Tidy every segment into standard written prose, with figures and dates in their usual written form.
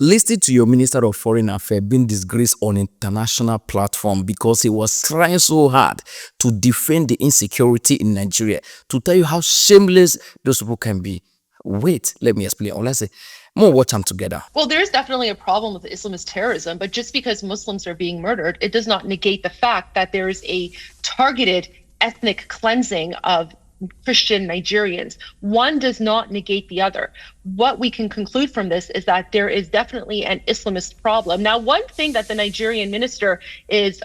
Listen to your Minister of Foreign Affairs being disgraced on international platform because he was trying so hard to defend the insecurity in Nigeria, to tell you how shameless those people can be. Wait, let me explain. Or let's say, more watch them together. Well, there is definitely a problem with Islamist terrorism, but just because Muslims are being murdered, it does not negate the fact that there is a targeted ethnic cleansing of Christian Nigerians. One does not negate the other. What we can conclude from this is that there is definitely an Islamist problem. Now, one thing that the Nigerian minister is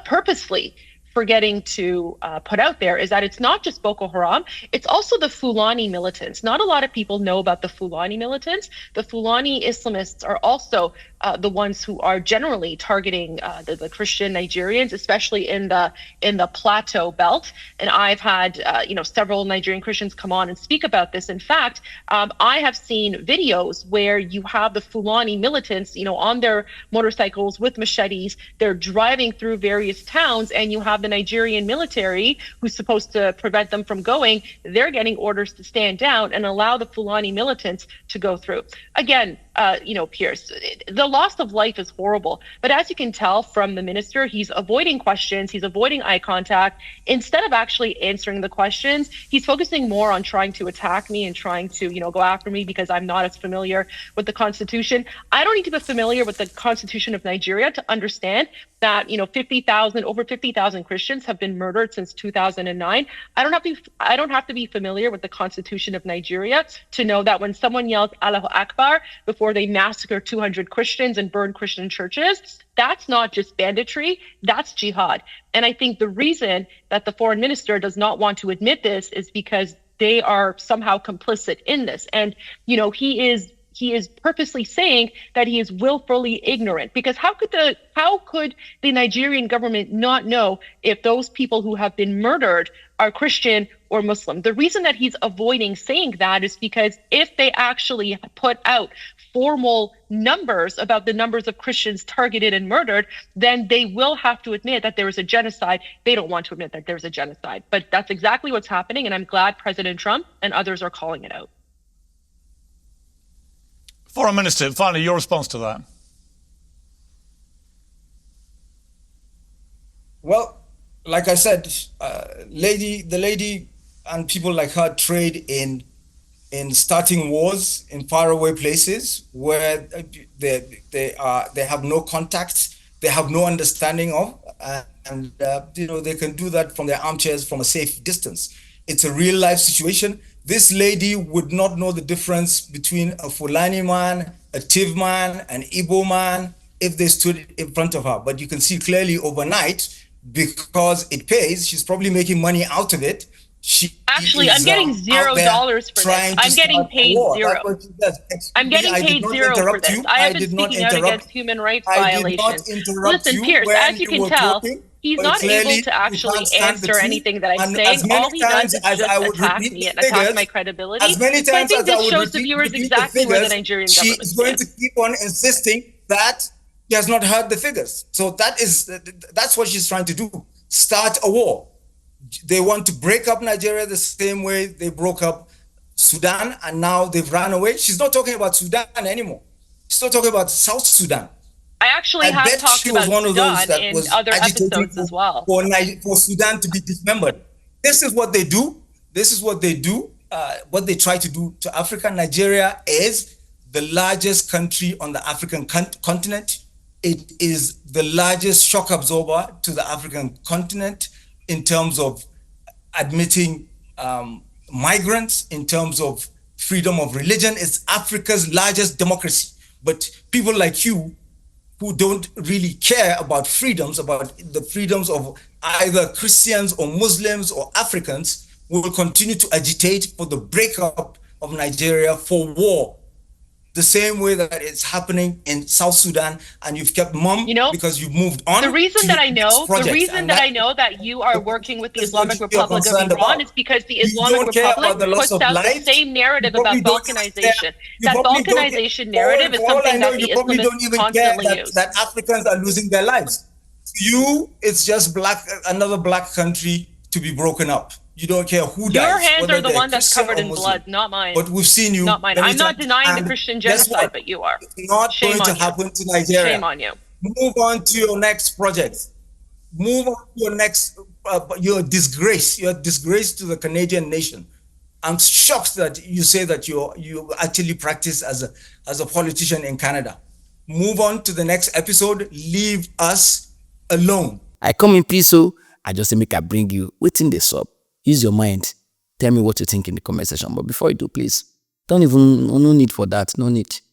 purposely forgetting to put out there is that it's not just Boko Haram, it's also the Fulani militants. Not a lot of people know about the Fulani militants. The Fulani Islamists are also the ones who are generally targeting the Christian Nigerians, especially in the Plateau Belt. And I've had several Nigerian Christians come on and speak about this. In fact, I have seen videos where you have the Fulani militants, on their motorcycles with machetes. They're driving through various towns, and you have the Nigerian military who's supposed to prevent them from going. They're getting orders to stand down and allow the Fulani militants to go through. Again, Pierce, the loss of life is horrible. But as you can tell from the minister, he's avoiding questions. He's avoiding eye contact. Instead of actually answering the questions, he's focusing more on trying to attack me and trying to, go after me because I'm not as familiar with the Constitution. I don't need to be familiar with the Constitution of Nigeria to understand that, over 50,000 Christians have been murdered since 2009. I don't have to be familiar with the Constitution of Nigeria to know that when someone yells Allahu Akbar before they massacre 200 Christians and burn Christian churches, that's not just banditry, that's jihad. And I think the reason that the foreign minister does not want to admit this is because they are somehow complicit in this. And, he is purposely saying that he is willfully ignorant, because how could the Nigerian government not know if those people who have been murdered are Christian or Muslim? The reason that he's avoiding saying that is because if they actually put out formal numbers about the numbers of Christians targeted and murdered, then they will have to admit that there is a genocide. They don't want to admit that there's a genocide, but that's exactly what's happening. And I'm glad President Trump and others are calling it out. Foreign Minister, finally, your response to that. Well, like I said, the lady and people like her trade in starting wars in faraway places where they have no contact, they have no understanding of, and they can do that from their armchairs from a safe distance. It's a real life situation. This lady would not know the difference between a Fulani man, a Tiv man, an Igbo man, if they stood in front of her. But you can see clearly overnight, because it pays, she's probably making money out of it. Actually, I'm getting $0 for this. I'm getting paid zero. I'm getting paid zero for this. I have been speaking out against human rights violations. Listen, Pierce, as you can tell, he's not able to actually answer anything that I'm saying. All he does is just attack me and attack my credibility. So I think this shows the viewers exactly where the Nigerian government is going to keep on insisting that he has not heard the figures. So that's what she's trying to do. Start a war. They want to break up Nigeria the same way they broke up Sudan, and now they've run away. She's not talking about Sudan anymore. She's not talking about South Sudan. I actually have talked about Sudan in other episodes as well. For Sudan to be dismembered. This is what they do. What they try to do to Africa. Nigeria is the largest country on the African continent. It is the largest shock absorber to the African continent in terms of admitting migrants, in terms of freedom of religion. It's Africa's largest democracy. But people like you, who don't really care about freedoms, about the freedoms of either Christians or Muslims or Africans, will continue to agitate for the breakup of Nigeria, for war. The same way that it's happening in South Sudan, and you've kept mum because you've moved on. The reason that I know that you are working with the Islamic Republic of Iran is because the Islamic Republic puts out the same narrative about balkanization. That balkanization narrative is something that the Islamists constantly use. That Africans are losing their lives. To you, it's just another black country to be broken up. You don't care who Your dies, hands whether are the they're one that's Christian covered or in Muslim. blood, not mine. But we've seen you Not mine. many I'm not times. denying the And Christian guess genocide, what? but you are. It's not Shame going to on you. happen to Nigeria. Shame on you. Move on to your next project. Move on to your next, your disgrace to the Canadian nation. I'm shocked that you say that you actually practice as a politician in Canada. Move on to the next episode. Leave us alone. I come in peace, so I just say make I bring you waiting this up. Use your mind. Tell me what you think in the comment section. But before you do, please, don't even, no need for that, no need.